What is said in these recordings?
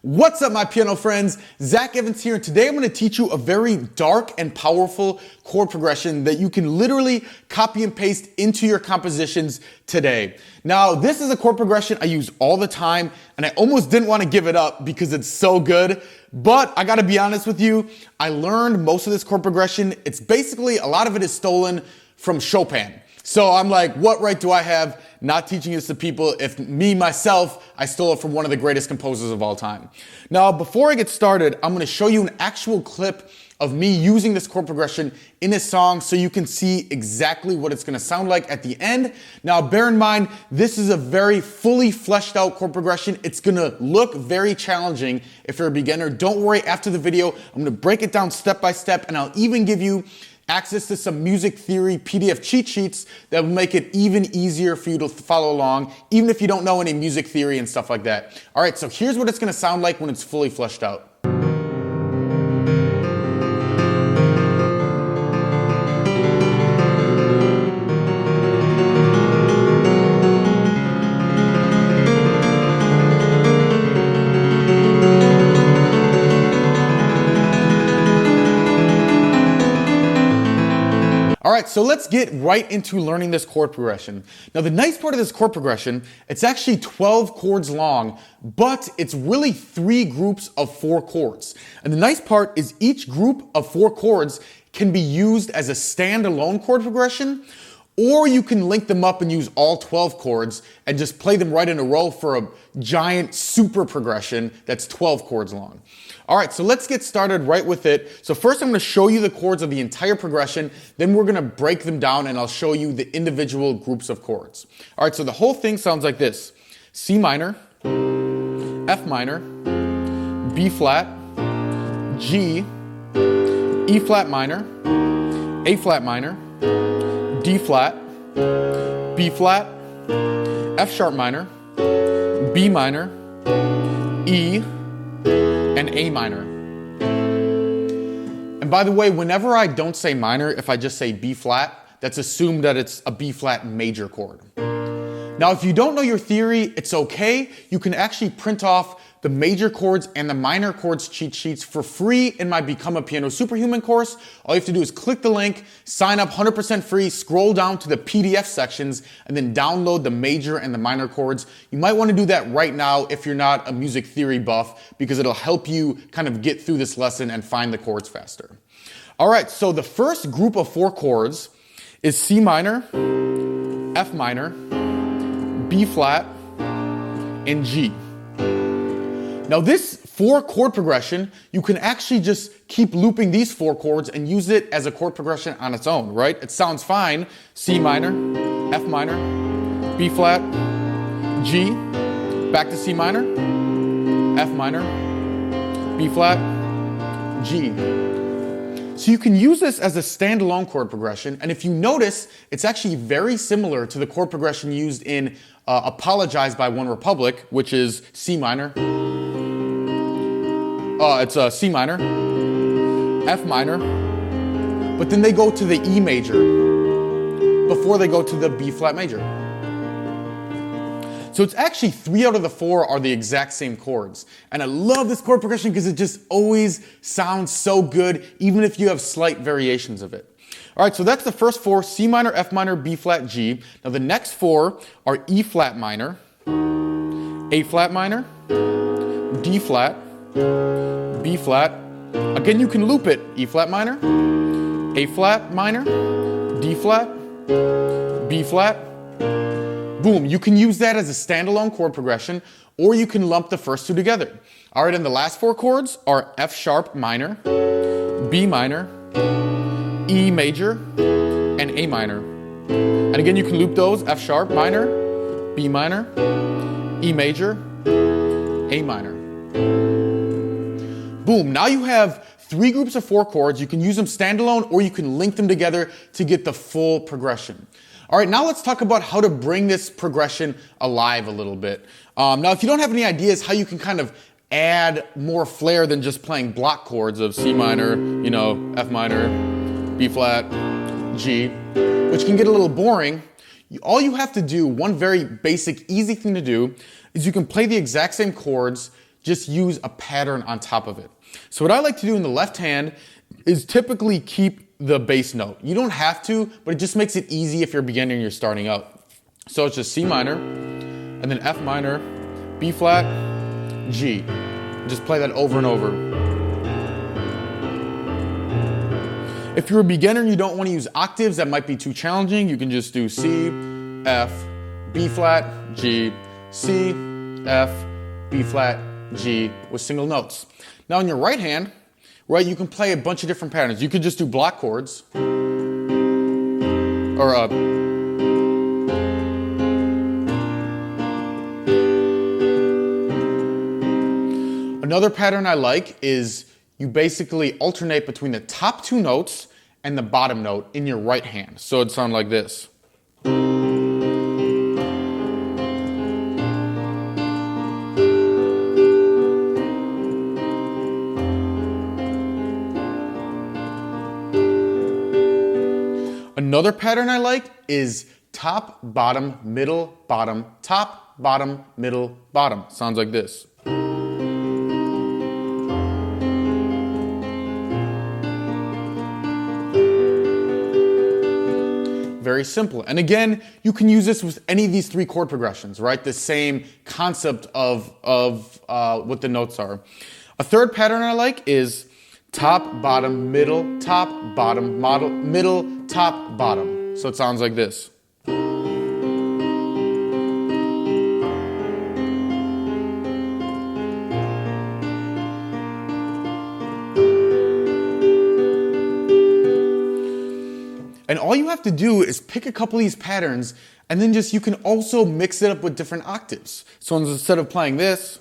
What's up, my piano friends? Zach Evans here, and today I'm going to teach you a very dark and powerful chord progression that you can literally copy and paste into your compositions today. Now, this is a chord progression I use all the time, and I almost didn't want to give it up because it's so good, but I got to be honest with you, I learned most of this chord progression. It's basically, a lot of it is stolen from Chopin. So I'm like, what right do I have not teaching this to people if myself, I stole it from one of the greatest composers of all time. Now, before I get started, I'm going to show you an actual clip of me using this chord progression in a song so you can see exactly what it's going to sound like at the end. Now, bear in mind, this is a very fully fleshed out chord progression. It's going to look very challenging if you're a beginner. Don't worry, after the video, I'm going to break it down step by step, and I'll even give you access to some music theory PDF cheat sheets that will make it even easier for you to follow along, even if you don't know any music theory and stuff like that. All right, so here's what it's going to sound like when it's fully fleshed out. All right, so let's get right into learning this chord progression. Now, the nice part of this chord progression, it's actually 12 chords long, but it's really 3 groups of 4 chords. And the nice part is each group of 4 chords can be used as a standalone chord progression, or you can link them up and use all 12 chords and just play them right in a row for a giant super progression that's 12 chords long. All right, so let's get started right with it. So first I'm going to show you the chords of the entire progression, then we're going to break them down and I'll show you the individual groups of chords. All right, so the whole thing sounds like this: C minor, F minor, B flat, G, E flat minor, A flat minor, D flat, B flat, F sharp minor, B minor, E, and A minor. And by the way, whenever I don't say minor, if I just say B flat, that's assumed that it's a B flat major chord. Now, if you don't know your theory, it's okay. You can actually print off the major chords and the minor chords cheat sheets for free in my Become a Piano Superhuman course. All you have to do is click the link, sign up 100% free, scroll down to the PDF sections, and then download the major and the minor chords. You might want to do that right now if you're not a music theory buff, because it'll help you kind of get through this lesson and find the chords faster. All right, so the first group of 4 chords is C minor, F minor, B flat, and G. Now this 4 chord progression, you can actually just keep looping these 4 chords and use it as a chord progression on its own, right? It sounds fine. C minor, F minor, B flat, G, back to C minor, F minor, B flat, G. So you can use this as a standalone chord progression, and if you notice, it's actually very similar to the chord progression used in Apologize by One Republic, which is C minor. It's C minor, F minor, but then they go to the E major before they go to the B flat major. So it's actually 3 out of the 4 are the exact same chords. And I love this chord progression because it just always sounds so good, even if you have slight variations of it. All right, so that's the first 4: C minor, F minor, B flat, G. Now the next 4 are E flat minor, A flat minor, D flat, B flat. Again, you can loop it: E flat minor, A flat minor, D flat, B flat. Boom, you can use that as a standalone chord progression, or you can lump the first 2 together. All right, and the last 4 chords are F sharp minor, B minor, E major, and A minor. And again, you can loop those: F sharp minor, B minor, E major, A minor. Boom, now you have 3 groups of 4 chords. You can use them standalone, or you can link them together to get the full progression. All right, now let's talk about how to bring this progression alive a little bit. Now, if you don't have any ideas how you can kind of add more flair than just playing block chords of C minor, F minor, B flat, G, which can get a little boring, all you have to do, one very basic, easy thing to do, is you can play the exact same chords just use a pattern on top of it. So what I like to do in the left hand is typically keep the bass note. You don't have to, but it just makes it easy if you're a beginner and you're starting out. So it's just C minor, and then F minor, B flat, G. Just play that over and over. If you're a beginner and you don't want to use octaves, that might be too challenging, you can just do C, F, B flat, G, C, F, B flat, G with single notes. Now in your right hand, right, you can play a bunch of different patterns. You could just do block chords, or another pattern I like is you basically alternate between the top two notes and the bottom note in your right hand. So it'd sound like this. Another pattern I like is top, bottom, middle, bottom, top, bottom, middle, bottom. Sounds like this. Very simple. And again, you can use this with any of these three chord progressions, right? The same concept of what the notes are. A third pattern I like is top, bottom, middle, top, bottom, middle, top, bottom. So it sounds like this. And all you have to do is pick a couple of these patterns, and then you can also mix it up with different octaves. So instead of playing this,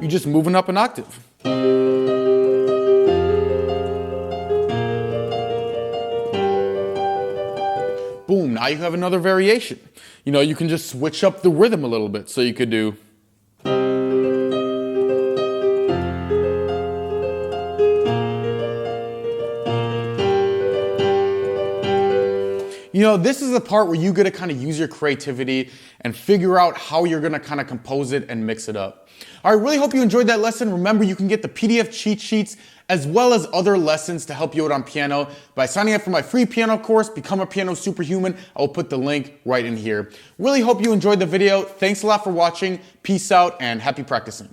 you're just moving up an octave. Boom, now you have another variation. You know, you can just switch up the rhythm a little bit. So you could do. You know, this is the part where you get to kind of use your creativity and figure out how you're going to kind of compose it and mix it up. I really hope you enjoyed that lesson. Remember, you can get the PDF cheat sheets as well as other lessons to help you out on piano by signing up for my free piano course, Become a Piano Superhuman. I'll put the link right in here. Really hope you enjoyed the video. Thanks a lot for watching. Peace out and happy practicing.